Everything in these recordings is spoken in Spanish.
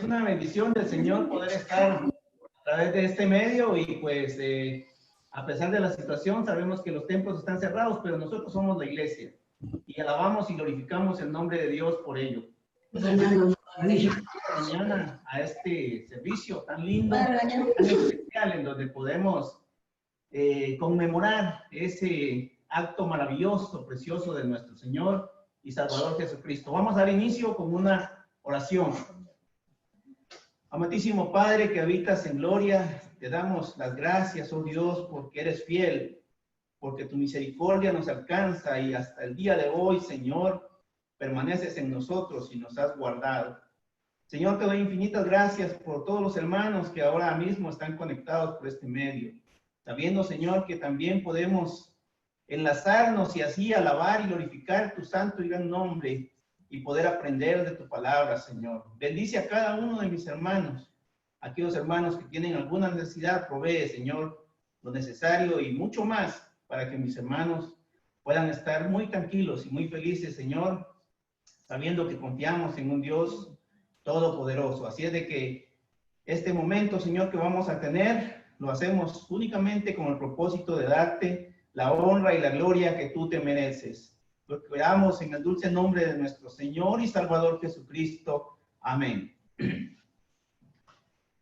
es una bendición del Señor poder estar a través de este medio y pues a pesar de la situación sabemos que los templos están cerrados, pero nosotros somos la iglesia y alabamos y glorificamos el nombre de Dios por ello. Mañana a este servicio tan lindo, tan especial, en donde podemos conmemorar ese acto maravilloso, precioso de nuestro Señor y Salvador Jesucristo. Vamos a dar inicio con una oración. Amantísimo Padre que habitas en gloria, te damos las gracias, oh Dios, porque eres fiel, porque tu misericordia nos alcanza y hasta el día de hoy, Señor, permaneces en nosotros y nos has guardado. Señor, te doy infinitas gracias por todos los hermanos que ahora mismo están conectados por este medio, sabiendo, Señor, que también podemos enlazarnos y así alabar y glorificar tu santo y gran nombre y poder aprender de tu palabra, Señor. Bendice a cada uno de mis hermanos, aquellos hermanos que tienen alguna necesidad, provee, Señor, lo necesario y mucho más para que mis hermanos puedan estar muy tranquilos y muy felices, Señor, sabiendo que confiamos en un Dios todopoderoso. Así es de que este momento, Señor, que vamos a tener, lo hacemos únicamente con el propósito de darte la honra y la gloria que tú te mereces. Lo oramos en el dulce nombre de nuestro Señor y Salvador Jesucristo. Amén.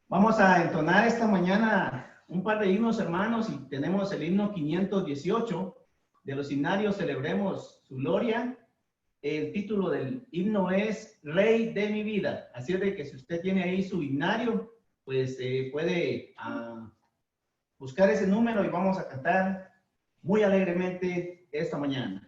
Vamos a entonar esta mañana un par de himnos, hermanos, y tenemos el himno 518 de los himnarios Celebremos su Gloria. El título del himno es Rey de mi vida. Así es de que si usted tiene ahí su himnario, pues puede buscar ese número y vamos a cantar muy alegremente esta mañana.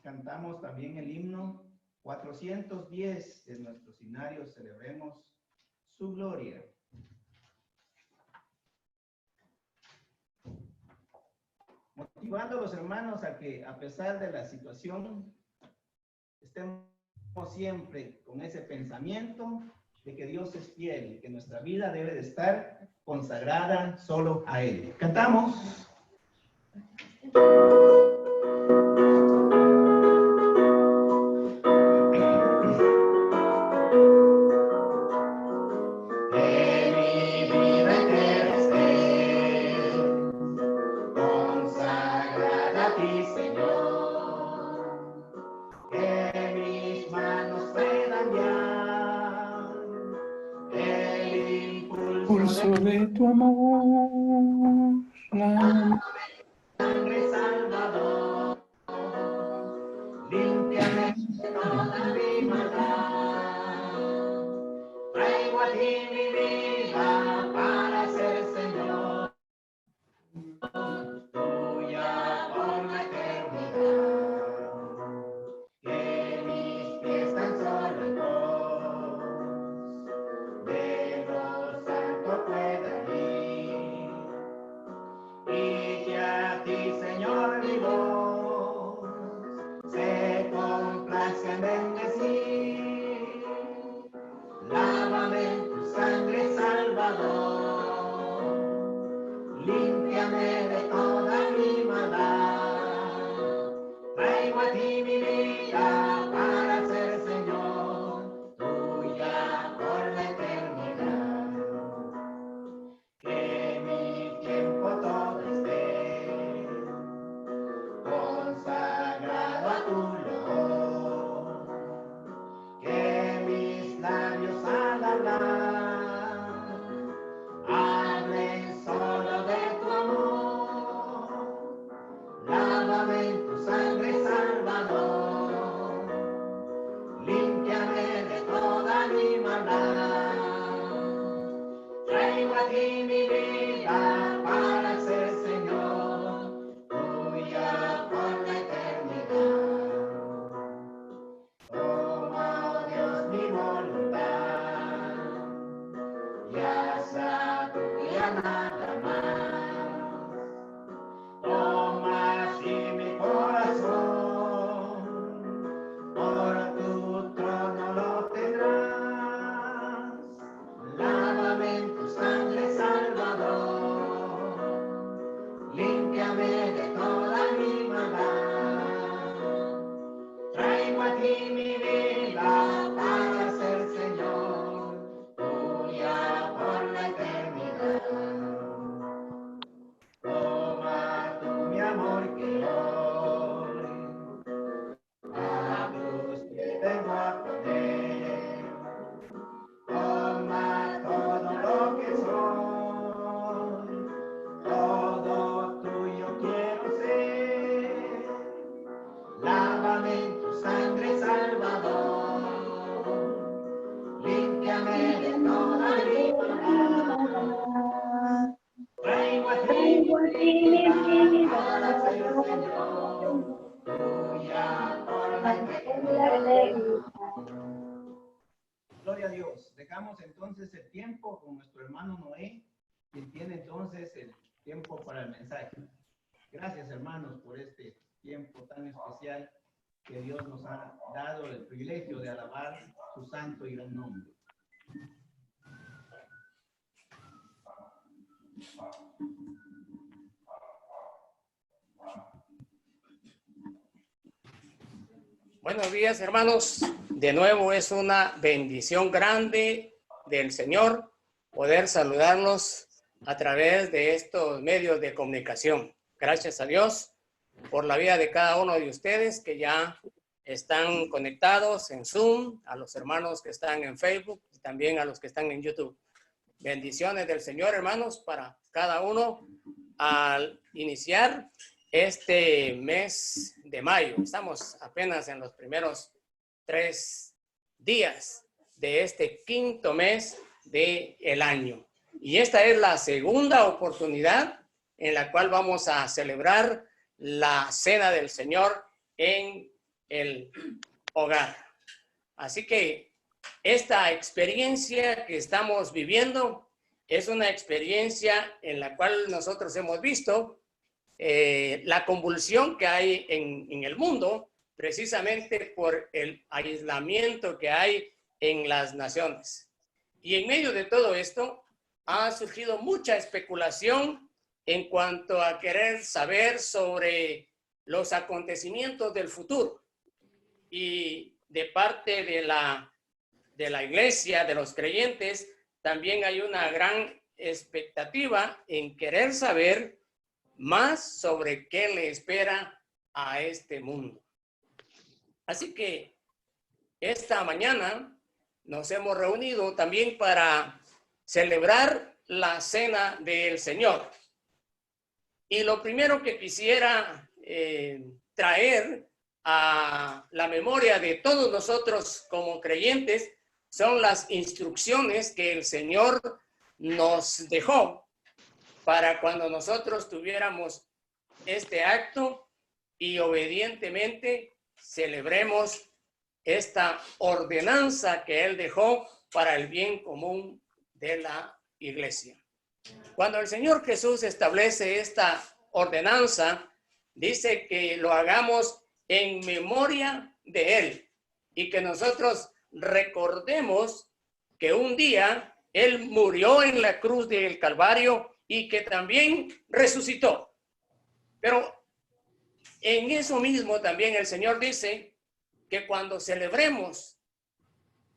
Cantamos también el himno 410 de nuestros himnarios Celebremos su Gloria. motivando a los hermanos a que, a pesar de la situación, estemos siempre con ese pensamiento de que Dios es fiel y que nuestra vida debe de estar consagrada solo a Él. Cantamos. De tu amor, la Sangre Salvador, límpiame de toda mi maldad. Traigo a ti mi vida para ser Señor, tuya por la eternidad. Que mis pies tan solo en vos, de lo santo puedan ir. Y que a ti, Señor, mi voz se complace en bendecir. Lávame en tu sangre, Salvador, límpiame de toda mi maldad. Traigo a ti mi vida para ser Señor, tuya por la eternidad. Que mi tiempo todo esté consagrado a tu labor, que mis labios al hablar hablen solo de tu amor. Lávame en tu sangre, Salvador, límpiame de toda mi maldad. Traigo a ti mi vida para ser Señor, tuya por la eternidad. Toma, oh Dios, mi voluntad, y haz a tu guía nada más. Toma así mi corazón, por tu trono lo tendrás. Lávame en tu sangre, Salvador, límpiame de toda mi maldad. Traigo a ti mi vida para ser Señor, tuya por la eternidad. Toma tú mi amor que hoy a tus pies vengo a poner. Toma todo lo que soy, todo tuyo quiero ser. Lávame en tu sangre, Salvador, límpiame de toda mi maldad. Traigo a ti mi vida para ser Señor, tuya por la eternidad. Gloria a Dios. Dejamos entonces el tiempo con nuestro hermano Noé, quien tiene entonces el tiempo para el mensaje. Gracias, hermanos, por este tiempo tan especial que Dios nos ha dado el privilegio de alabar su santo y gran nombre. Buenos días, hermanos. De nuevo es una bendición grande del Señor poder saludarlos a través de estos medios de comunicación. Gracias a Dios por la vida de cada uno de ustedes que ya están conectados en Zoom, a los hermanos que están en Facebook y también a los que están en YouTube. Bendiciones del Señor, hermanos, para cada uno al iniciar este mes de mayo. Estamos apenas en los primeros 3 días de este quinto mes del año. Y esta es la segunda oportunidad en la cual vamos a celebrar la cena del Señor en el hogar. Así que esta experiencia que estamos viviendo es una experiencia en la cual nosotros hemos visto la convulsión que hay en el mundo, precisamente por el aislamiento que hay en las naciones. Y en medio de todo esto ha surgido mucha especulación en cuanto a querer saber sobre los acontecimientos del futuro. Y de parte de la iglesia, de los creyentes, también hay una gran expectativa en querer saber más sobre qué le espera a este mundo. Así que esta mañana nos hemos reunido también para celebrar la cena del Señor. Y lo primero que quisiera traer a la memoria de todos nosotros como creyentes son las instrucciones que el Señor nos dejó para cuando nosotros tuviéramos este acto y obedientemente celebremos esta ordenanza que Él dejó para el bien común de la iglesia. Cuando el Señor Jesús establece esta ordenanza, dice que lo hagamos en memoria de Él y que nosotros recordemos que un día Él murió en la cruz del Calvario y que también resucitó. Pero en eso mismo también el Señor dice que cuando celebremos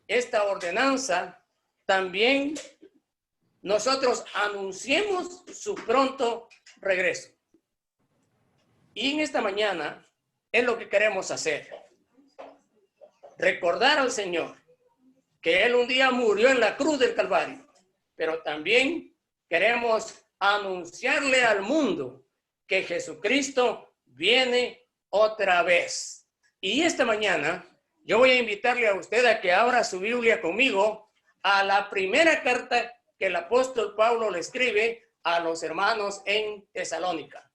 esta ordenanza, también nosotros anunciemos su pronto regreso. Y en esta mañana es lo que queremos hacer. Recordar al Señor que Él un día murió en la cruz del Calvario, pero también queremos anunciarle al mundo que Jesucristo viene otra vez. Y esta mañana yo voy a invitarle a usted a que abra su Biblia conmigo a la primera carta que el apóstol Pablo le escribe a los hermanos en Tesalónica.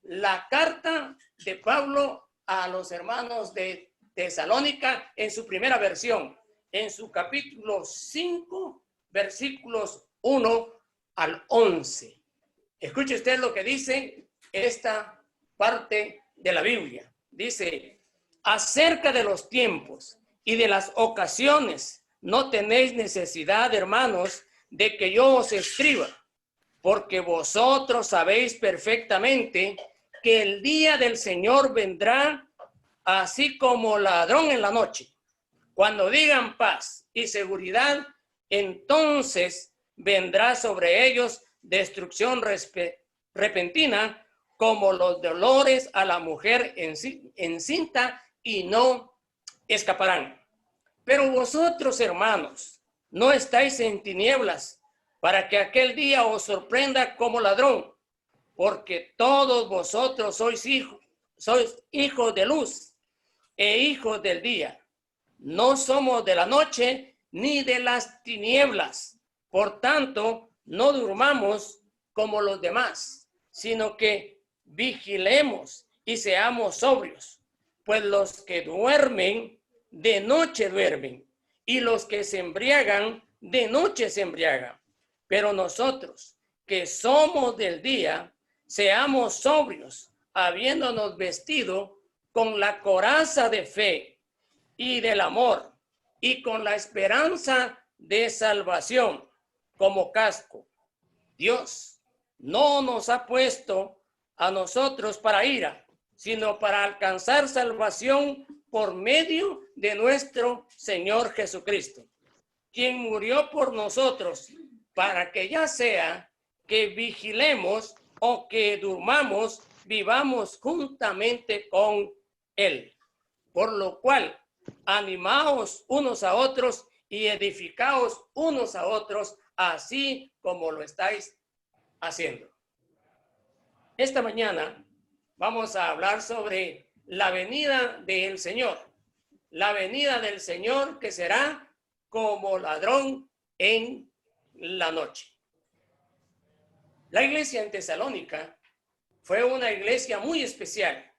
La carta de Pablo a los hermanos de Tesalónica en su primera versión, en su capítulo 5, versículos 1 al 11. Escuche usted lo que dice esta parte de la Biblia. Dice: acerca de los tiempos y de las ocasiones, no tenéis necesidad, hermanos, de que yo os escriba, porque vosotros sabéis perfectamente que el día del Señor vendrá así como ladrón en la noche. Cuando digan paz y seguridad, entonces vendrá sobre ellos destrucción repentina, como los dolores a la mujer encinta, y no escaparán. Pero vosotros, hermanos, no estáis en tinieblas para que aquel día os sorprenda como ladrón, porque todos vosotros sois hijos de luz e hijos del día. No somos de la noche ni de las tinieblas. Por tanto, no durmamos como los demás, sino que vigilemos y seamos sobrios, pues los que duermen, de noche duermen, y los que se embriagan, de noche se embriagan. Pero nosotros, que somos del día, seamos sobrios, habiéndonos vestido con la coraza de fe y del amor, y con la esperanza de salvación como casco. Dios no nos ha puesto a nosotros para ira, sino para alcanzar salvación por medio de nuestro Señor Jesucristo, quien murió por nosotros, para que ya sea que vigilemos o que durmamos, vivamos juntamente con Él. Por lo cual, animaos unos a otros y edificaos unos a otros, así como lo estáis haciendo. Esta mañana vamos a hablar sobre la venida del Señor. La venida del Señor, que será como ladrón en la noche. La iglesia en Tesalónica fue una iglesia muy especial,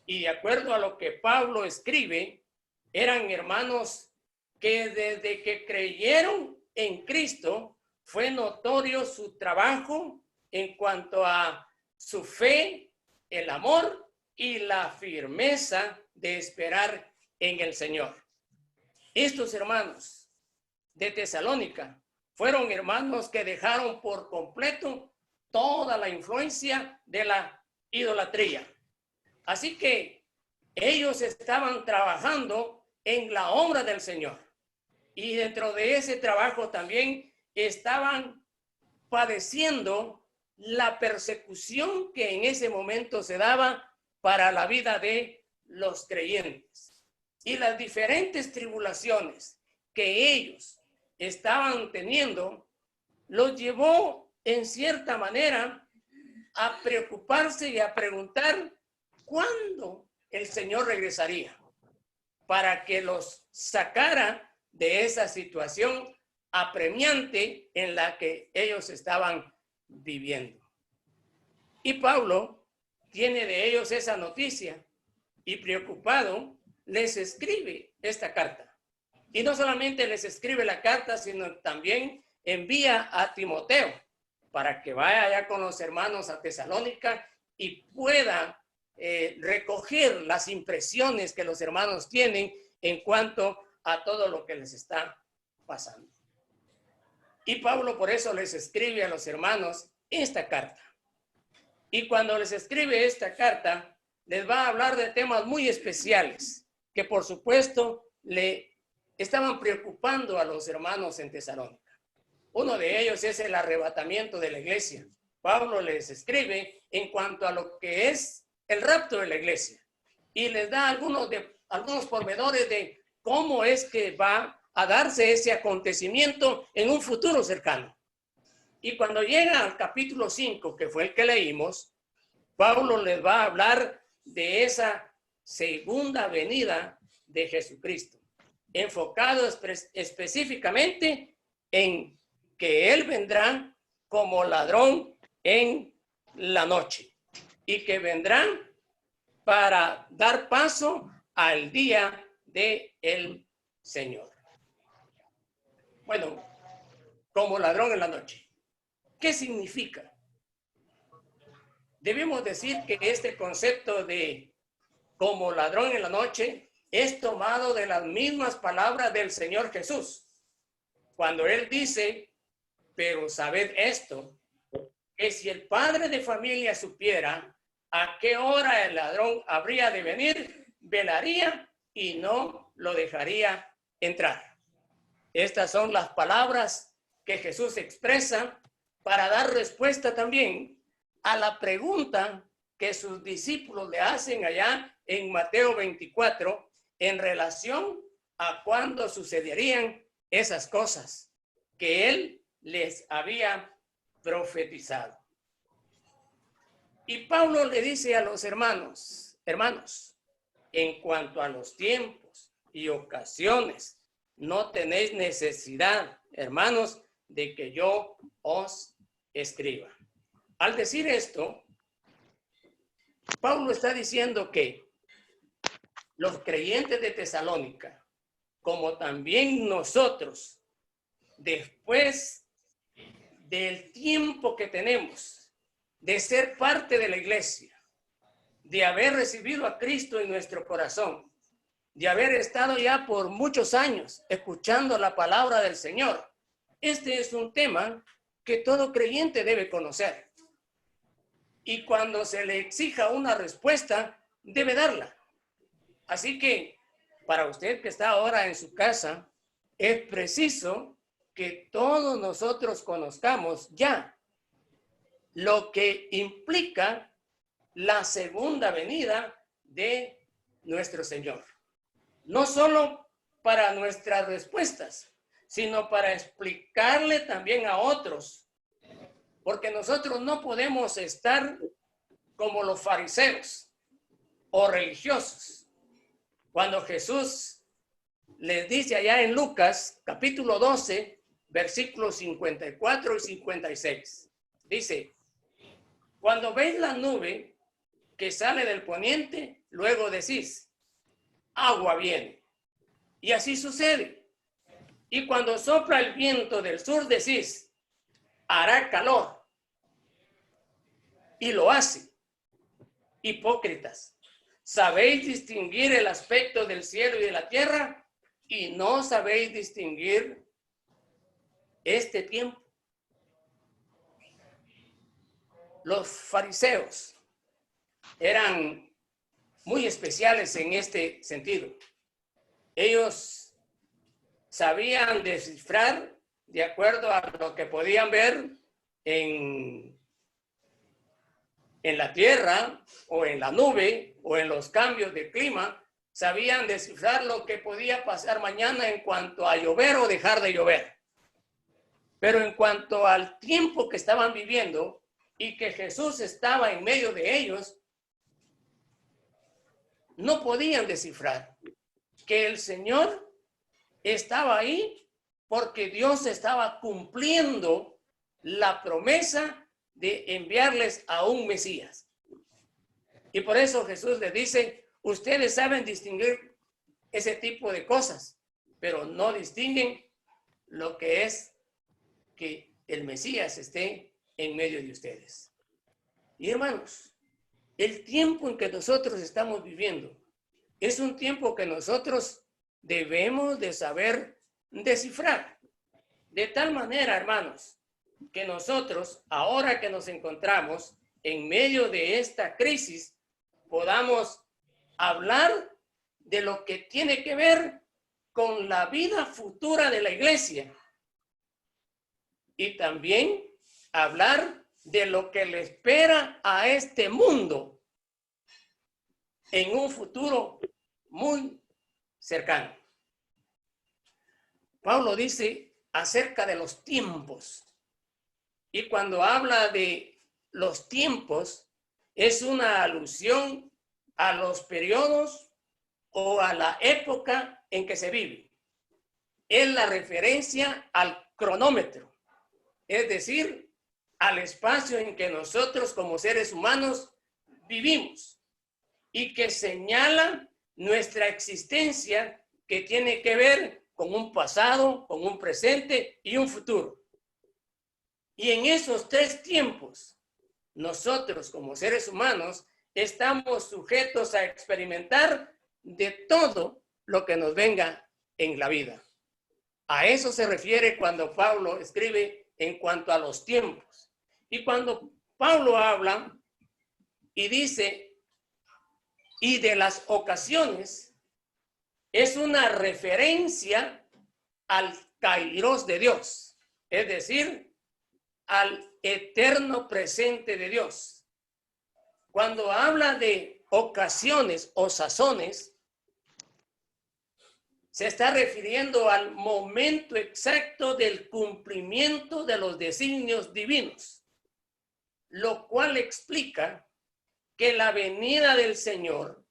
y de acuerdo a lo que Pablo escribe, eran hermanos que desde que creyeron en Cristo fue notorio su trabajo en cuanto a su fe, el amor y la firmeza de esperar en el Señor. Estos hermanos de Tesalónica fueron hermanos que dejaron por completo toda la influencia de la idolatría. Así que ellos estaban trabajando en la obra del Señor. Y dentro de ese trabajo también estaban padeciendo la persecución que en ese momento se daba para la vida de los creyentes. Y las diferentes tribulaciones que ellos estaban teniendo los llevó en cierta manera a preocuparse y a preguntar cuándo el Señor regresaría para que los sacara de esa situación apremiante en la que ellos estaban viviendo. Y Pablo tiene de ellos esa noticia y preocupado les escribe esta carta. Y no solamente les escribe la carta, sino también envía a Timoteo para que vaya allá con los hermanos a Tesalónica y pueda recoger las impresiones que los hermanos tienen en cuanto a todo lo que les está pasando. Y Pablo por eso les escribe a los hermanos esta carta. Y cuando les escribe esta carta, les va a hablar de temas muy especiales que por supuesto le estaban preocupando a los hermanos en Tesalónica. Uno de ellos es el arrebatamiento de la iglesia. Pablo les escribe en cuanto a lo que es el rapto de la iglesia y les da algunos pormenores de cómo es que va a darse ese acontecimiento en un futuro cercano. Y cuando llega al capítulo 5, que fue el que leímos, Pablo les va a hablar de esa segunda venida de Jesucristo, enfocado específicamente en que Él vendrá como ladrón en la noche y que vendrán para dar paso al día del Señor. Bueno, como ladrón en la noche. ¿Qué significa? Debemos decir que este concepto de como ladrón en la noche es tomado de las mismas palabras del Señor Jesús. Cuando Él dice, pero sabed esto, que si el padre de familia supiera a qué hora el ladrón habría de venir, velaría y no lo dejaría entrar. Estas son las palabras que Jesús expresa para dar respuesta también a la pregunta que sus discípulos le hacen allá en Mateo 24 en relación a cuándo sucederían esas cosas que Él les había profetizado. Y Pablo le dice a los hermanos, en cuanto a los tiempos y ocasiones, no tenéis necesidad, hermanos, de que yo os escriba. Al decir esto, Pablo está diciendo que los creyentes de Tesalónica, como también nosotros, después del tiempo que tenemos de ser parte de la iglesia, de haber recibido a Cristo en nuestro corazón, de haber estado ya por muchos años escuchando la palabra del Señor, este es un tema que todo creyente debe conocer. Y cuando se le exija una respuesta, debe darla. Así que para usted que está ahora en su casa, es preciso que todos nosotros conozcamos ya lo que implica la segunda venida de nuestro Señor. No solo para nuestras respuestas, sino para explicarle también a otros. Porque nosotros no podemos estar como los fariseos o religiosos. Cuando Jesús les dice allá en Lucas, capítulo 12, versículos 54 y 56, dice, cuando veis la nube que sale del poniente, luego decís, agua viene. Y así sucede. Y cuando sopla el viento del sur, decís, hará calor. y lo hace. Hipócritas, ¿sabéis distinguir el aspecto del cielo y de la tierra y no sabéis distinguir este tiempo? Los fariseos eran muy especiales en este sentido. Ellos sabían descifrar de acuerdo a lo que podían ver en la tierra o en la nube o en los cambios de clima. Sabían descifrar lo que podía pasar mañana en cuanto a llover o dejar de llover. Pero en cuanto al tiempo que estaban viviendo y que Jesús estaba en medio de ellos, no podían descifrar que el Señor estaba ahí porque Dios estaba cumpliendo la promesa de enviarles a un Mesías. Y por eso Jesús les dice, ustedes saben distinguir ese tipo de cosas, pero no distinguen lo que es que el Mesías esté en medio de ustedes. Y hermanos, el tiempo en que nosotros estamos viviendo es un tiempo que nosotros debemos de saber descifrar. De tal manera, hermanos, que nosotros, ahora que nos encontramos en medio de esta crisis, podamos hablar de lo que tiene que ver con la vida futura de la iglesia y también hablar de lo que le espera a este mundo en un futuro muy cercano. Pablo dice acerca de los tiempos, y cuando habla de los tiempos es una alusión a los periodos o a la época en que se vive. Es la referencia al cronómetro, es decir, al espacio en que nosotros como seres humanos vivimos y que señala nuestra existencia que tiene que ver con un pasado, con un presente y un futuro. Y en esos tres tiempos, nosotros como seres humanos estamos sujetos a experimentar de todo lo que nos venga en la vida. A eso se refiere cuando Pablo escribe en cuanto a los tiempos. Y cuando Pablo habla y dice, y de las ocasiones, es una referencia al kairos de Dios, es decir, al eterno presente de Dios. Cuando habla de ocasiones o sazones, se está refiriendo al momento exacto del cumplimiento de los designios divinos, lo cual explica que la venida del Señor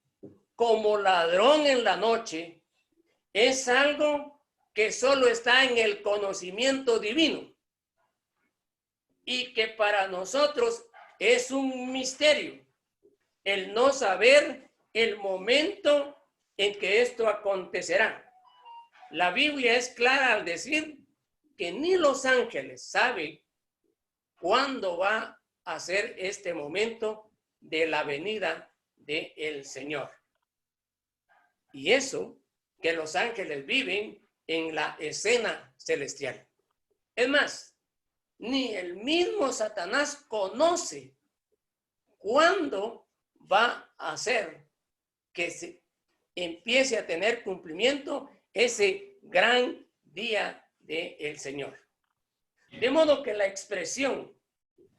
como ladrón en la noche es algo que solo está en el conocimiento divino y que para nosotros es un misterio el no saber el momento en que esto acontecerá. La Biblia es clara al decir que ni los ángeles saben cuándo va a ser este momento de la venida del Señor. Y eso que los ángeles viven en la escena celestial. Es más, ni el mismo Satanás conoce cuándo va a ser que se empiece a tener cumplimiento ese gran día del Señor. De modo que la expresión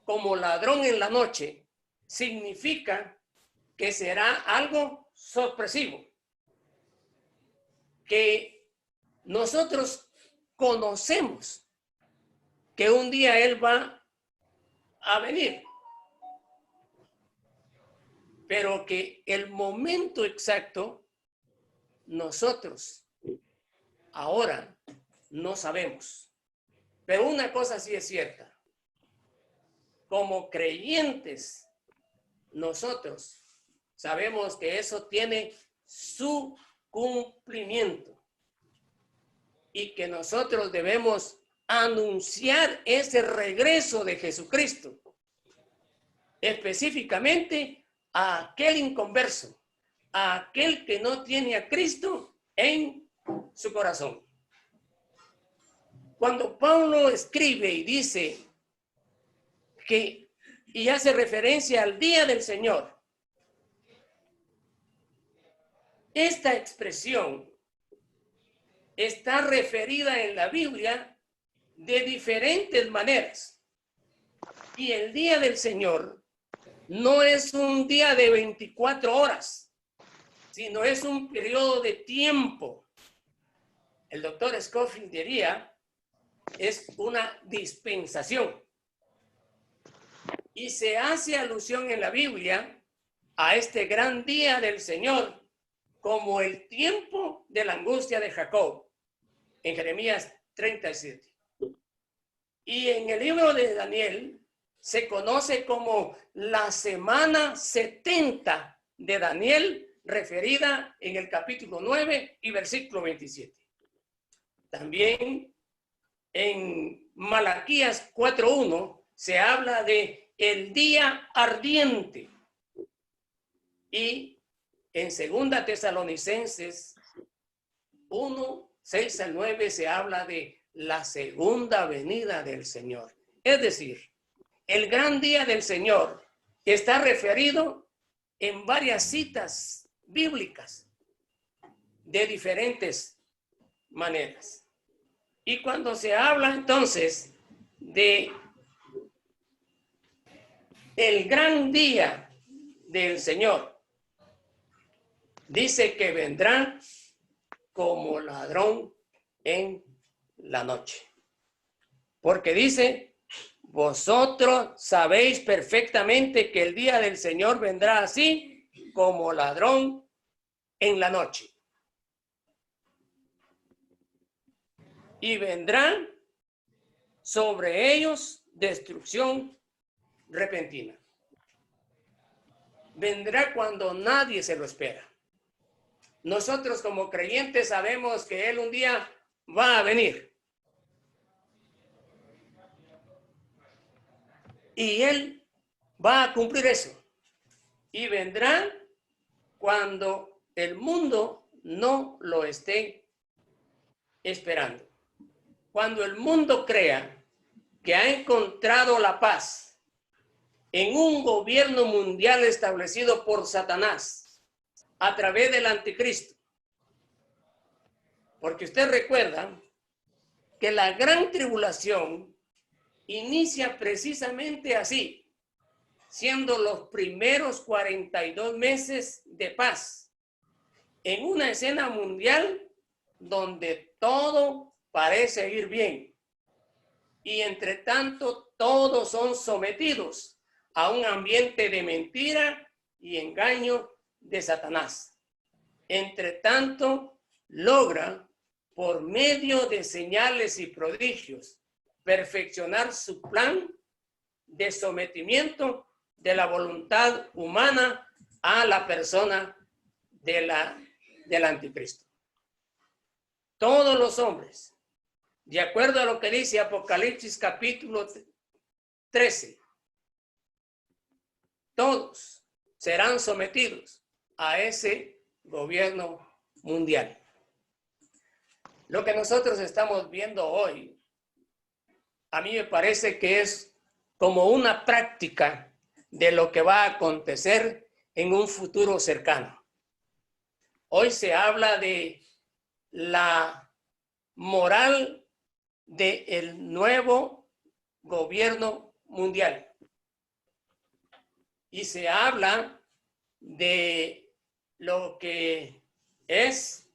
como ladrón en la noche significa que será algo sorpresivo, que nosotros conocemos que un día Él va a venir, pero que el momento exacto nosotros ahora no sabemos. Pero una cosa sí es cierta. Como creyentes, nosotros sabemos que eso tiene su cumplimiento y que nosotros debemos anunciar ese regreso de Jesucristo específicamente a aquel inconverso, a aquel que no tiene a Cristo en su corazón. Cuando Pablo escribe y dice que, y hace referencia al día del Señor, esta expresión está referida en la Biblia de diferentes maneras. Y el día del Señor no es un día de 24 horas, sino es un periodo de tiempo. El doctor Scofield diría, es una dispensación. Y se hace alusión en la Biblia a este gran día del Señor como el tiempo de la angustia de Jacob, en Jeremías 37. Y en el libro de Daniel se conoce como la semana 70 de Daniel, referida en el capítulo 9 y versículo 27. También en Malaquías 4:1 se habla de el día ardiente. Y en 2 Tesalonicenses 1:6-9 se habla de la segunda venida del Señor. Es decir, el gran día del Señor está referido en varias citas bíblicas de diferentes maneras. Y cuando se habla entonces de el gran día del Señor, dice que vendrá como ladrón en la noche. Porque dice, vosotros sabéis perfectamente que el día del Señor vendrá así como ladrón en la noche. Y vendrá sobre ellos destrucción repentina. Vendrá cuando nadie se lo espera. Nosotros como creyentes sabemos que Él un día va a venir. Y Él va a cumplir eso. Y vendrá cuando el mundo no lo esté esperando. Cuando el mundo crea que ha encontrado la paz en un gobierno mundial establecido por Satanás a través del anticristo. Porque usted recuerda que la gran tribulación inicia precisamente así, siendo los primeros 42 meses de paz, en una escena mundial donde todo parece ir bien. Y entre tanto, todos son sometidos a un ambiente de mentira y engaño de Satanás. Entre tanto, logra, por medio de señales y prodigios, perfeccionar su plan de sometimiento de la voluntad humana a la persona del anticristo. Todos los hombres, de acuerdo a lo que dice Apocalipsis capítulo 13, todos serán sometidos a ese gobierno mundial. Lo que nosotros estamos viendo hoy, a mí me parece que es como una práctica de lo que va a acontecer en un futuro cercano. Hoy se habla de la moral del nuevo gobierno mundial. Y se habla de lo que es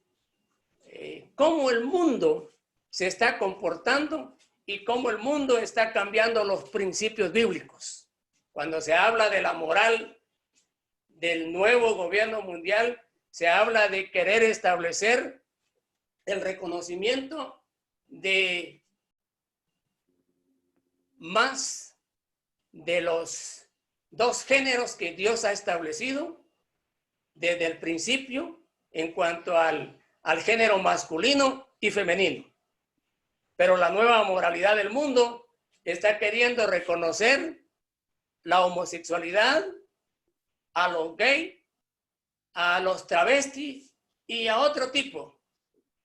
cómo el mundo se está comportando y cómo el mundo está cambiando los principios bíblicos. Cuando se habla de la moral del nuevo gobierno mundial, se habla de querer establecer el reconocimiento de más de los dos géneros que Dios ha establecido desde el principio en cuanto al género masculino y femenino. Pero la nueva moralidad del mundo está queriendo reconocer la homosexualidad, a los gays, a los travestis y a otro tipo.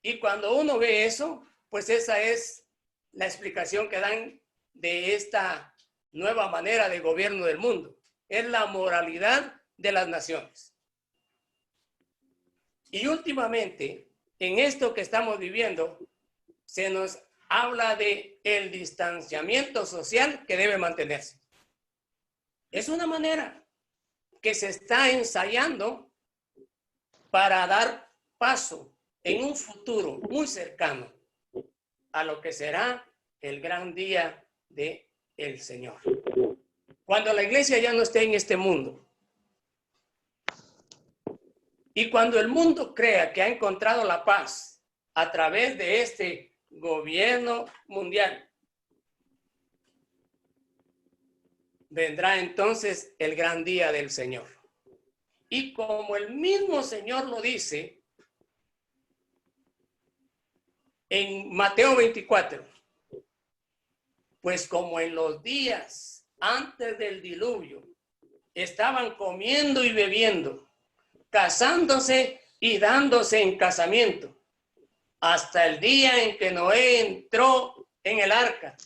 Y cuando uno ve eso, pues esa es la explicación que dan de esta nueva manera de gobierno del mundo. Es la moralidad de las naciones. Y últimamente, en esto que estamos viviendo, se nos habla de el distanciamiento social que debe mantenerse. Es una manera que se está ensayando para dar paso en un futuro muy cercano a lo que será el gran día del Señor. Cuando la iglesia ya no esté en este mundo y cuando el mundo crea que ha encontrado la paz a través de este gobierno mundial, vendrá entonces el gran día del Señor. Y como el mismo Señor lo dice en Mateo 24, pues como en los días antes del diluvio estaban comiendo y bebiendo, casándose y dándose en casamiento, hasta el día en que Noé entró en el arca,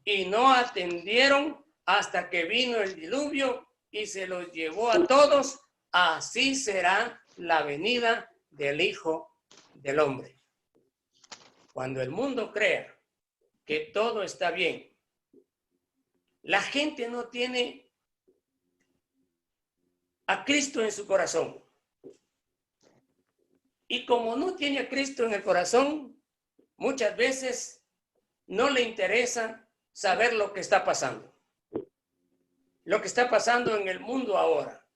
y no atendieron hasta que vino el diluvio y se los llevó a todos, así será la venida del Hijo del Hombre. Cuando el mundo crea que todo está bien, la gente no tiene a Cristo en su corazón. Y como no tiene a Cristo en el corazón, muchas veces no le interesa saber lo que está pasando. Lo que está pasando en el mundo ahora.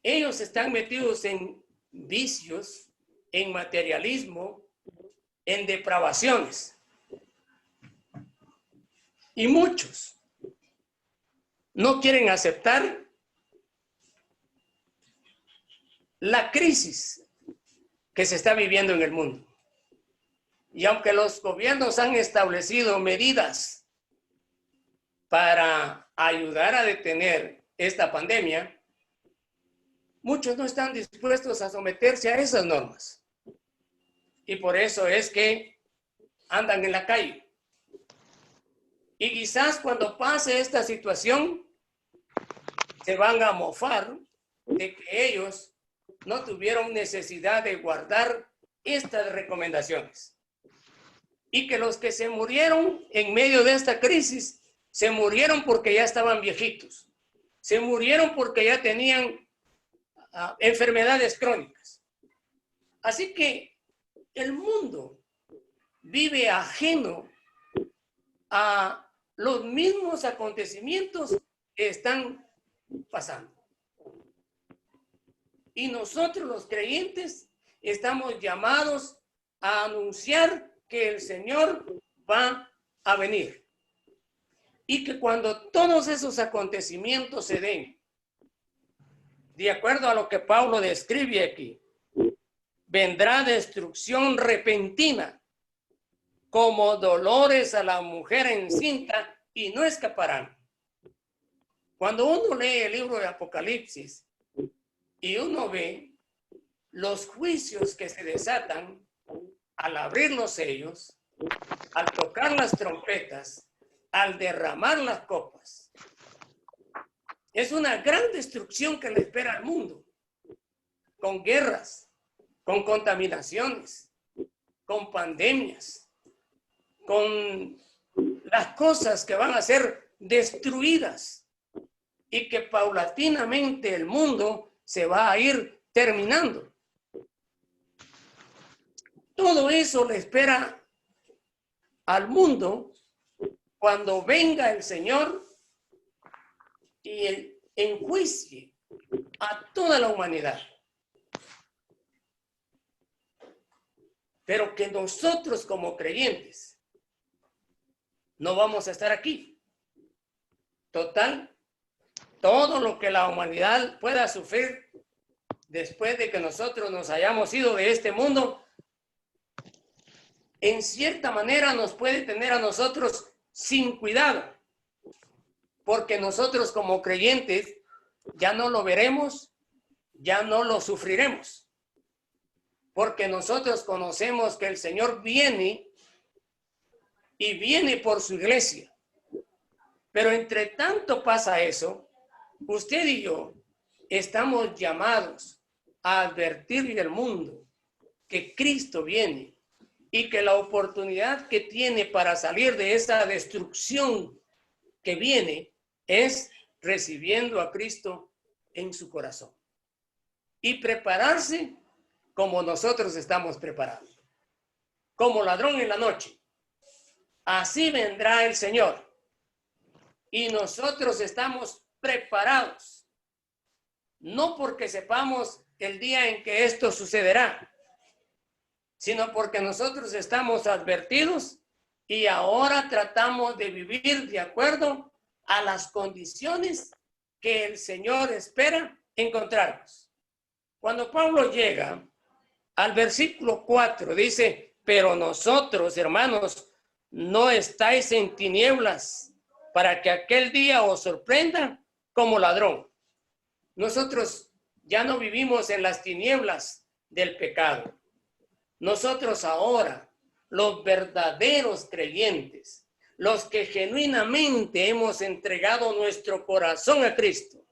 Ellos están metidos en vicios, en materialismo, en depravaciones. Y muchos no quieren aceptar la crisis que se está viviendo en el mundo. Y aunque los gobiernos han establecido medidas para ayudar a detener esta pandemia, muchos no están dispuestos a someterse a esas normas. Y por eso es que andan en la calle. Y quizás cuando pase esta situación, se van a mofar de que ellos no tuvieron necesidad de guardar estas recomendaciones. Y que los que se murieron en medio de esta crisis, se murieron porque ya estaban viejitos. Se murieron porque ya tenían enfermedades crónicas. Así que el mundo vive ajeno a los mismos acontecimientos que están pasando. Y nosotros los creyentes estamos llamados a anunciar que el Señor va a venir. Y que cuando todos esos acontecimientos se den, de acuerdo a lo que Pablo describe aquí, vendrá destrucción repentina, como dolores a la mujer encinta, y no escaparán. Cuando uno lee el libro de Apocalipsis y uno ve los juicios que se desatan al abrir los sellos, al tocar las trompetas, al derramar las copas, es una gran destrucción que le espera al mundo, con guerras, con contaminaciones, con pandemias, con las cosas que van a ser destruidas y que paulatinamente el mundo se va a ir terminando. Todo eso le espera al mundo cuando venga el Señor y enjuicie a toda la humanidad. Pero que nosotros como creyentes no vamos a estar aquí. Total, todo lo que la humanidad pueda sufrir después de que nosotros nos hayamos ido de este mundo, en cierta manera nos puede tener a nosotros sin cuidado. porque nosotros como creyentes ya no lo veremos, ya no lo sufriremos, porque nosotros conocemos que el Señor viene y viene por su iglesia. Pero entre tanto pasa eso, usted y yo estamos llamados a advertirle al mundo que Cristo viene y que la oportunidad que tiene para salir de esa destrucción que viene es recibiendo a Cristo en su corazón y prepararse como nosotros estamos preparados, como ladrón en la noche. Así vendrá el Señor y nosotros estamos preparados, no porque sepamos el día en que esto sucederá, sino porque nosotros estamos advertidos y ahora tratamos de vivir de acuerdo a las condiciones que el Señor espera encontrarnos. Cuando Pablo llega al versículo 4, dice, pero nosotros, hermanos, no estáis en tinieblas para que aquel día os sorprenda como ladrón. Nosotros ya no vivimos en las tinieblas del pecado. Nosotros ahora, los verdaderos creyentes, los que genuinamente hemos entregado nuestro corazón a Cristo,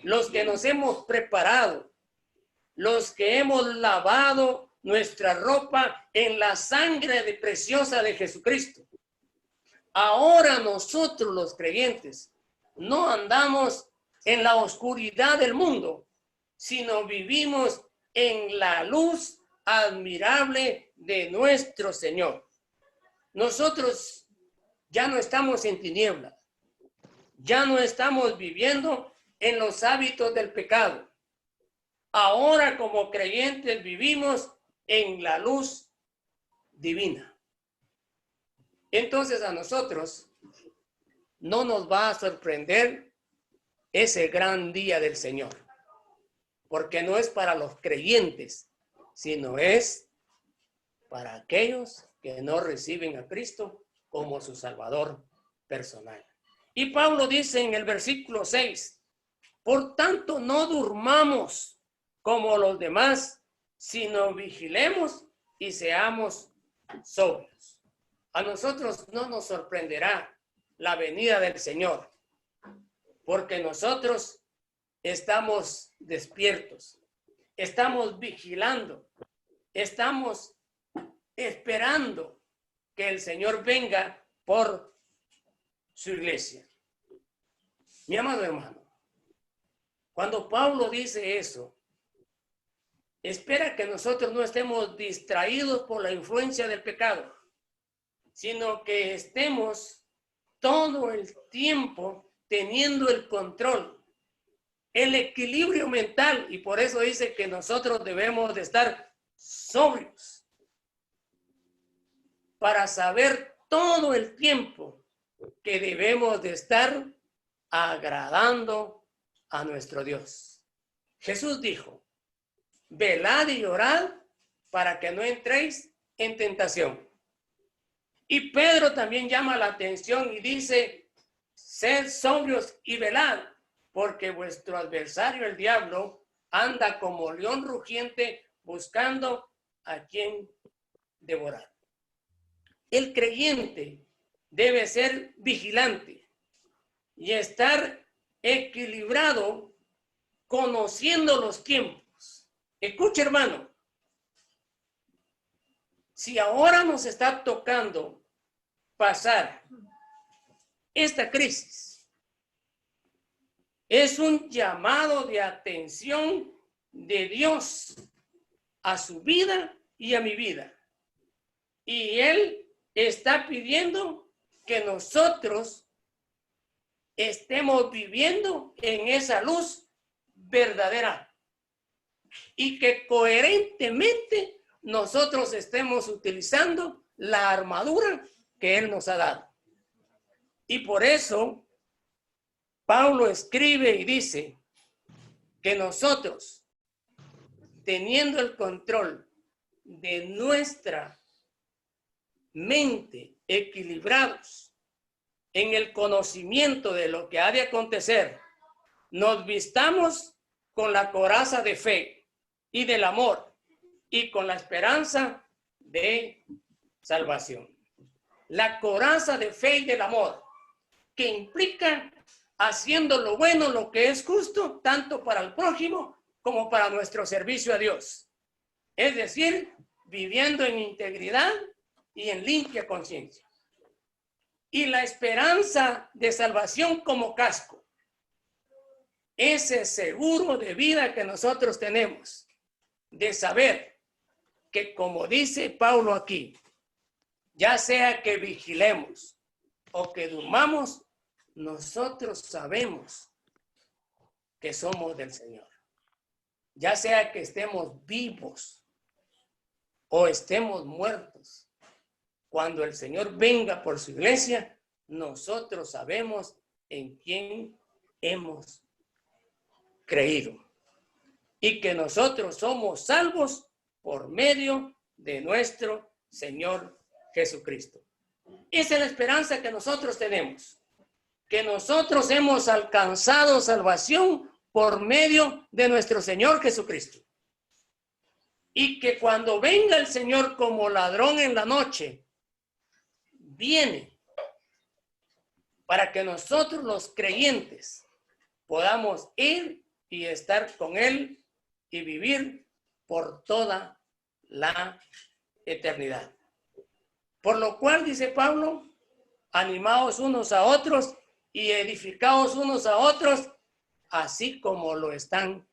los que nos hemos preparado, los que hemos lavado nuestra ropa en la sangre preciosa de Jesucristo. Ahora nosotros los creyentes no andamos en la oscuridad del mundo, sino vivimos en la luz admirable de nuestro Señor. Nosotros ya no estamos en tinieblas, ya no estamos viviendo en los hábitos del pecado. Ahora como creyentes vivimos en la luz divina. Entonces a nosotros no nos va a sorprender ese gran día del Señor, porque no es para los creyentes, sino es para aquellos que no reciben a Cristo como su Salvador personal. Y Pablo dice en el versículo 6, por tanto no durmamos como los demás, sino vigilemos y seamos sobrios. A nosotros no nos sorprenderá la venida del Señor, porque nosotros estamos despiertos, estamos vigilando, estamos esperando que el Señor venga por su iglesia. Mi amado hermano, cuando Pablo dice eso, espera que nosotros no estemos distraídos por la influencia del pecado, sino que estemos todo el tiempo teniendo el control, el equilibrio mental, y por eso dice que nosotros debemos de estar sobrios para saber todo el tiempo que debemos de estar agradando a nuestro Dios. Jesús dijo, velad y orad para que no entréis en tentación. Y Pedro también llama la atención y dice, sed sobrios y velad, porque vuestro adversario el diablo anda como león rugiente buscando a quien devorar. El creyente debe ser vigilante y estar equilibrado conociendo los tiempos. Escuche, hermano, si ahora nos está tocando pasar esta crisis, es un llamado de atención de Dios a su vida y a mi vida. Y Él está pidiendo que nosotros estemos viviendo en esa luz verdadera y que coherentemente nosotros estemos utilizando la armadura que Él nos ha dado. Y por eso Pablo escribe y dice que nosotros, teniendo el control de nuestra mente equilibrados, en el conocimiento de lo que ha de acontecer, nos vistamos con la coraza de fe y del amor y con la esperanza de salvación. La coraza de fe y del amor, que implica haciendo lo bueno, lo que es justo, tanto para el prójimo como para nuestro servicio a Dios. Es decir, viviendo en integridad y en limpia conciencia. Y la esperanza de salvación como casco. Ese seguro de vida que nosotros tenemos, de saber que, como dice Pablo aquí, ya sea que vigilemos o que durmamos, nosotros sabemos que somos del Señor. Ya sea que estemos vivos o estemos muertos, cuando el Señor venga por su iglesia, nosotros sabemos en quién hemos creído y que nosotros somos salvos por medio de nuestro Señor Jesucristo. Esa es la esperanza que nosotros tenemos, que nosotros hemos alcanzado salvación por medio de nuestro Señor Jesucristo. Y que cuando venga el Señor como ladrón en la noche, viene para que nosotros los creyentes podamos ir y estar con Él y vivir por toda la eternidad. Por lo cual, dice Pablo, animaos unos a otros y edificaos unos a otros, así como lo están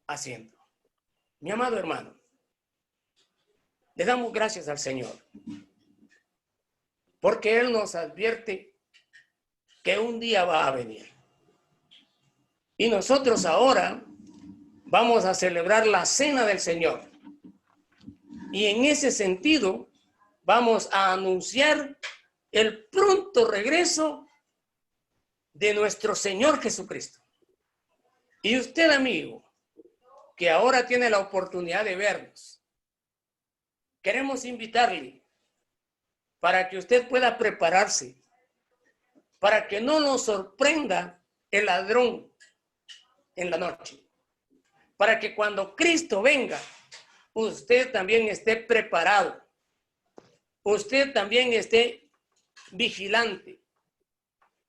haciendo. Mi amado hermano, le damos gracias al Señor, porque Él nos advierte que un día va a venir. Y nosotros ahora vamos a celebrar la cena del Señor. Y en ese sentido, vamos a anunciar el pronto regreso de nuestro Señor Jesucristo. Y usted, amigo, que ahora tiene la oportunidad de vernos, queremos invitarle para que usted pueda prepararse, para que no nos sorprenda el ladrón en la noche, para que cuando Cristo venga, usted también esté preparado, usted también esté vigilante.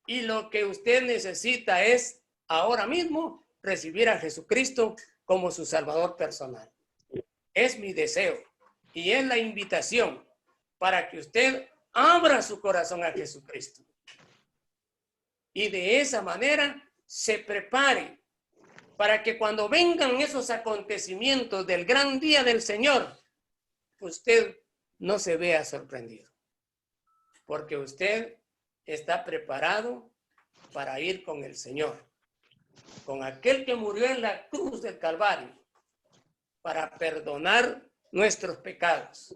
Y lo que usted necesita es ahora mismo recibir a Jesucristo como su Salvador personal. Es mi deseo y es la invitación para que usted abra su corazón a Jesucristo. Y de esa manera se prepare para que cuando vengan esos acontecimientos del gran día del Señor, usted no se vea sorprendido, porque usted está preparado para ir con el Señor, con aquel que murió en la cruz del Calvario, para perdonar nuestros pecados,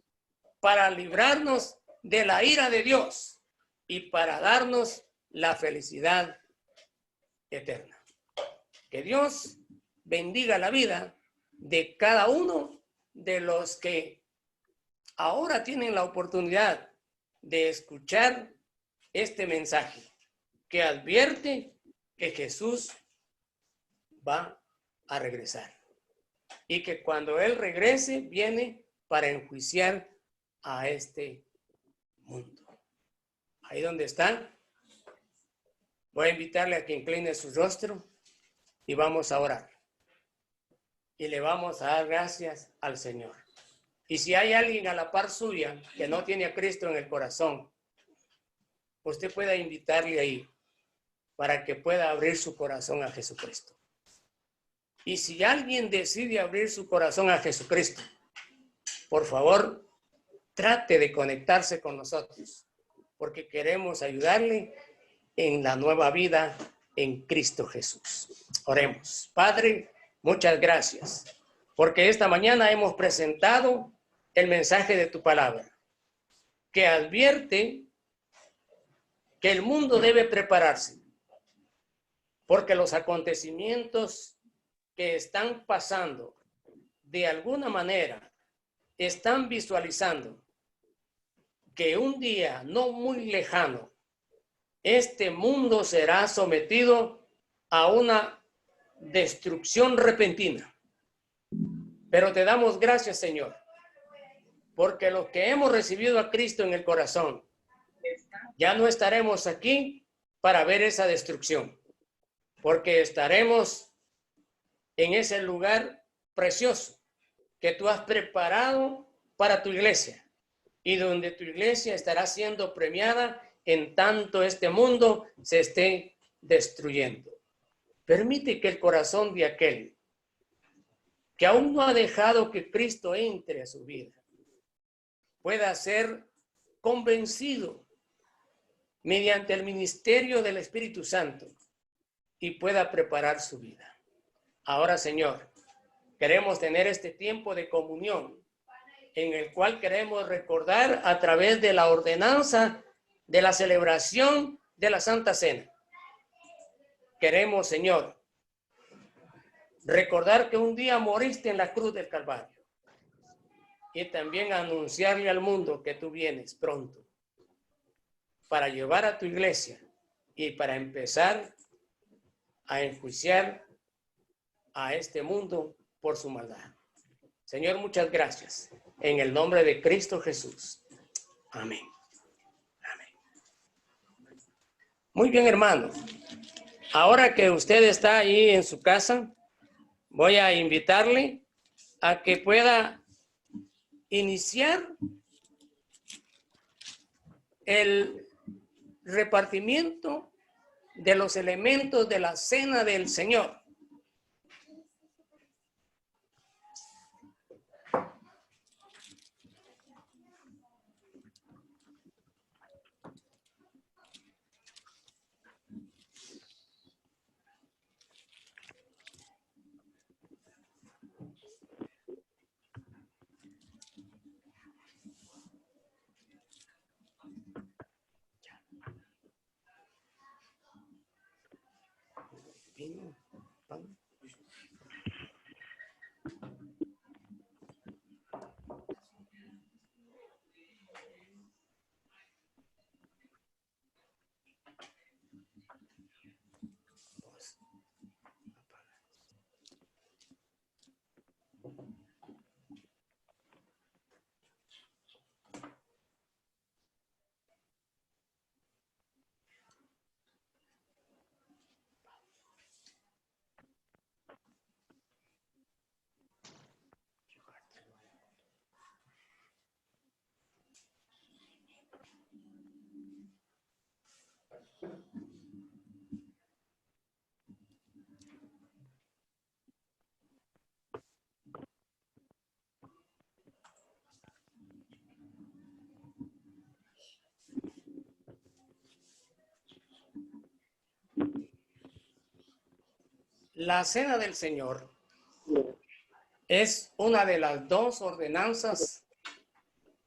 para librarnos de la ira de Dios y para darnos la felicidad eterna. Que Dios bendiga la vida de cada uno de los que ahora tienen la oportunidad de escuchar este mensaje que advierte que Jesús va a regresar y que cuando Él regrese viene para enjuiciar a este mundo. Ahí donde están, voy a invitarle a que incline su rostro y vamos a orar. Y le vamos a dar gracias al Señor. Y si hay alguien a la par suya que no tiene a Cristo en el corazón, usted pueda invitarle ahí para que pueda abrir su corazón a Jesucristo. Y si alguien decide abrir su corazón a Jesucristo, por favor, trate de conectarse con nosotros, porque queremos ayudarle en la nueva vida en Cristo Jesús. Oremos. Padre, muchas gracias, porque esta mañana hemos presentado el mensaje de tu palabra, que advierte que el mundo debe prepararse, porque los acontecimientos que están pasando, de alguna manera, están visualizando que un día no muy lejano, este mundo será sometido a una destrucción repentina. Pero te damos gracias, Señor, porque los que hemos recibido a Cristo en el corazón, ya no estaremos aquí para ver esa destrucción, porque estaremos en ese lugar precioso que tú has preparado para tu iglesia y donde tu iglesia estará siendo premiada en tanto este mundo se esté destruyendo. Permite que el corazón de aquel que aún no ha dejado que Cristo entre a su vida pueda ser convencido mediante el ministerio del Espíritu Santo y pueda preparar su vida. Ahora, Señor, queremos tener este tiempo de comunión en el cual queremos recordar a través de la ordenanza de la celebración de la Santa Cena. Queremos, Señor, recordar que un día moriste en la cruz del Calvario y también anunciarle al mundo que tú vienes pronto para llevar a tu iglesia y para empezar a enjuiciar a este mundo por su maldad. Señor, muchas gracias. En el nombre de Cristo Jesús. Amén. Amén. Muy bien, hermano. Ahora que usted está ahí en su casa, voy a invitarle a que pueda iniciar el repartimiento de los elementos de la cena del Señor. La cena del Señor es una de las dos ordenanzas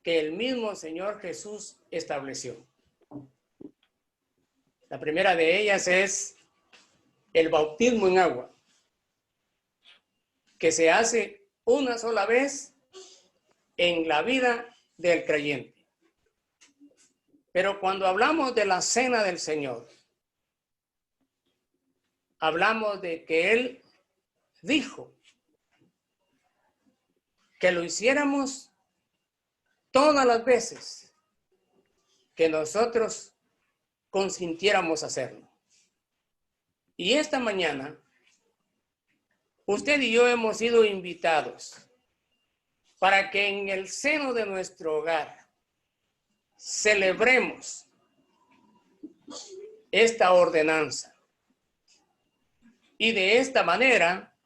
que el mismo Señor Jesús estableció. La primera de ellas es el bautismo en agua, que se hace una sola vez en la vida del creyente. Pero cuando hablamos de la cena del Señor, hablamos de que Él dijo que lo hiciéramos todas las veces que nosotros consintiéramos hacerlo. Y esta mañana, usted y yo hemos sido invitados para que en el seno de nuestro hogar celebremos esta ordenanza. Y de esta manera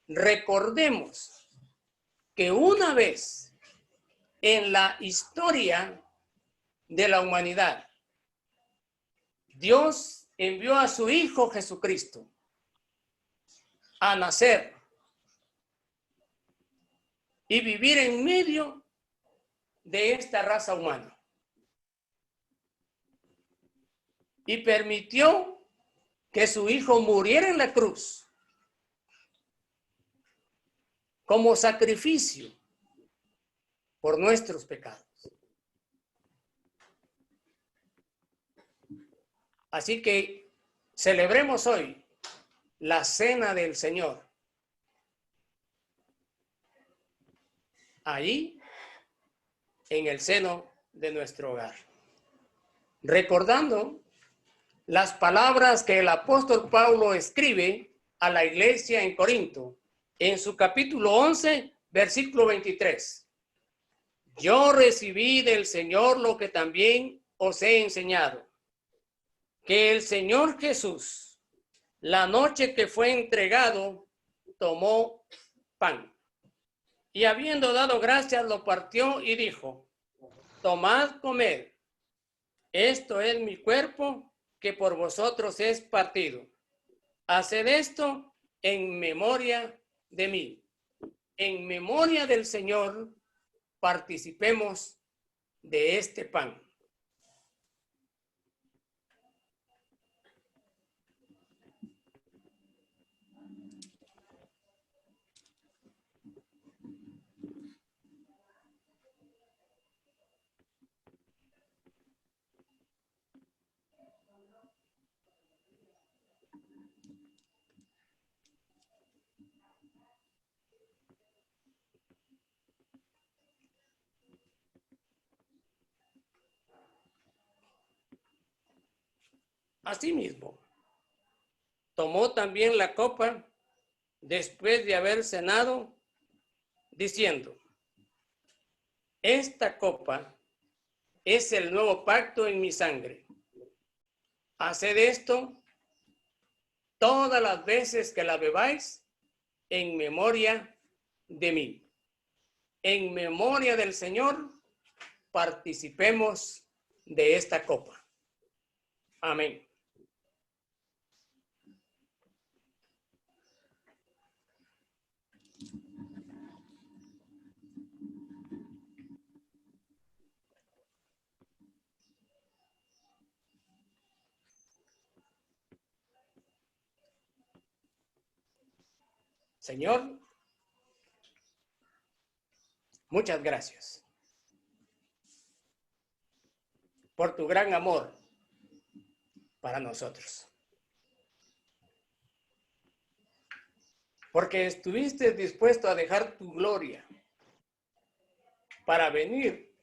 recordemos que una vez en la historia de la humanidad, Dios envió a su Hijo Jesucristo a nacer y vivir en medio de esta raza humana. Y permitió que su Hijo muriera en la cruz como sacrificio por nuestros pecados. Así que celebremos hoy la cena del Señor. Ahí, en el seno de nuestro hogar. Recordando las palabras que el apóstol Pablo escribe a la iglesia en Corinto, en su capítulo 11, versículo 23. Yo recibí del Señor lo que también os he enseñado, que el Señor Jesús, la noche que fue entregado, tomó pan. Y habiendo dado gracias, lo partió y dijo, tomad, comed, esto es mi cuerpo que por vosotros es partido. Haced esto en memoria de mí. En memoria del Señor, participemos de este pan. Asimismo, tomó también la copa después de haber cenado, diciendo, esta copa es el nuevo pacto en mi sangre. Haced esto todas las veces que la bebáis en memoria de mí. En memoria del Señor, participemos de esta copa. Amén. Señor, muchas gracias por tu gran amor para nosotros. Porque estuviste dispuesto a dejar tu gloria para venir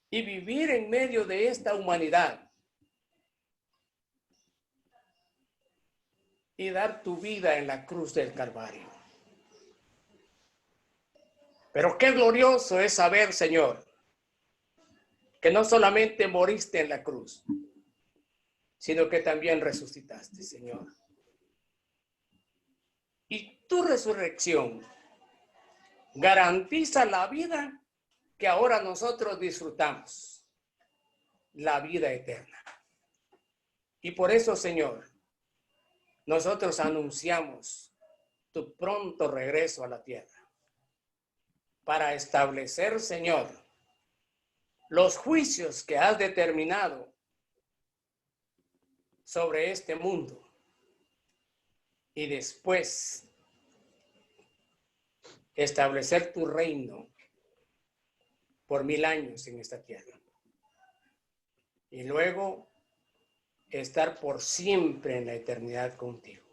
y vivir en medio de esta humanidad y dar tu vida en la cruz del Calvario. Pero qué glorioso es saber, Señor, que no solamente moriste en la cruz, sino que también resucitaste, Señor. Y tu resurrección garantiza la vida que ahora nosotros disfrutamos, la vida eterna. Y por eso, Señor, nosotros anunciamos tu pronto regreso a la tierra para establecer, Señor, los juicios que has determinado sobre este mundo y después establecer tu reino por 1000 años en esta tierra y luego estar por siempre en la eternidad contigo.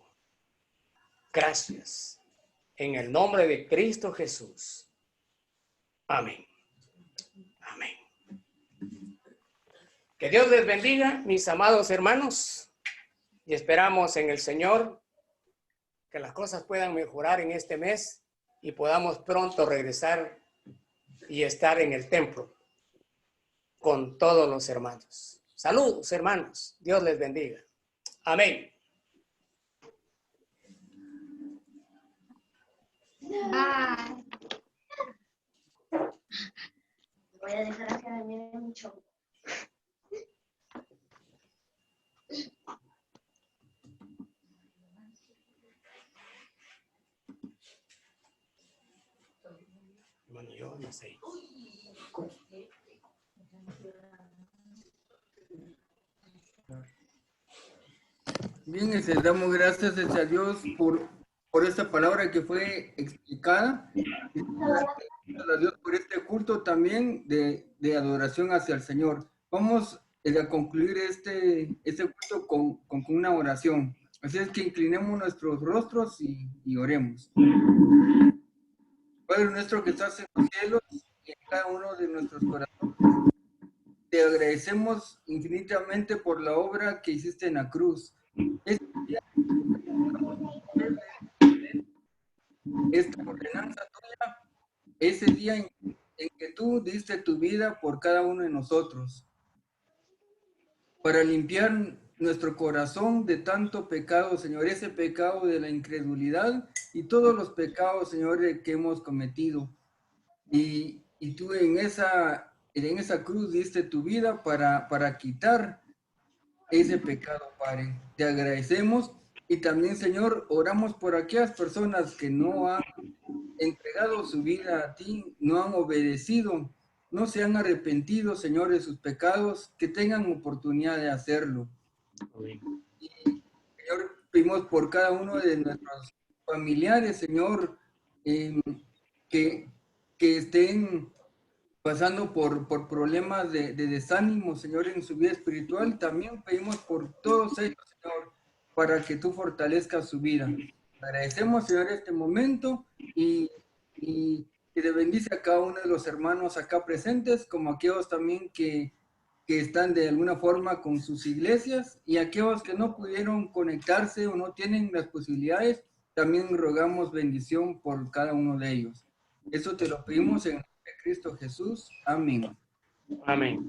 Gracias. En el nombre de Cristo Jesús. Amén. Amén. Que Dios les bendiga, mis amados hermanos, y esperamos en el Señor que las cosas puedan mejorar en este mes y podamos pronto regresar y estar en el templo con todos los hermanos. Saludos, hermanos. Dios les bendiga. Amén. Bye. Voy a dejar que me miren mucho. Bueno, yo no sé. Bien, damos gracias a Dios por esta palabra que fue explicada. Gracias a Dios por este culto también de adoración hacia el Señor. Vamos a concluir este culto con una oración. Así es que inclinemos nuestros rostros y oremos. Padre nuestro que estás en los cielos y en cada uno de nuestros corazones, te agradecemos infinitamente por la obra que hiciste en la cruz. Este día, esta ordenanza tuya, ese día en que tú diste tu vida por cada uno de nosotros, para limpiar nuestro corazón de tanto pecado, Señor, ese pecado de la incredulidad y todos los pecados, Señor, que hemos cometido. Y tú en esa cruz diste tu vida para quitar ese pecado, Padre. Te agradecemos y también, Señor, oramos por aquellas personas que no han entregado su vida a ti, no han obedecido, no se han arrepentido, Señor, de sus pecados, que tengan oportunidad de hacerlo. Y, Señor, pedimos por cada uno de nuestros familiares, Señor, que estén pasando por problemas de desánimo, Señor, en su vida espiritual. También pedimos por todos ellos, Señor, para que tú fortalezcas su vida. Agradecemos, Señor, este momento y te bendice a cada uno de los hermanos acá presentes, como aquellos también que están de alguna forma con sus iglesias, y aquellos que no pudieron conectarse o no tienen las posibilidades, también rogamos bendición por cada uno de ellos. Eso te lo pedimos en el nombre de Cristo Jesús. Amén. Amén.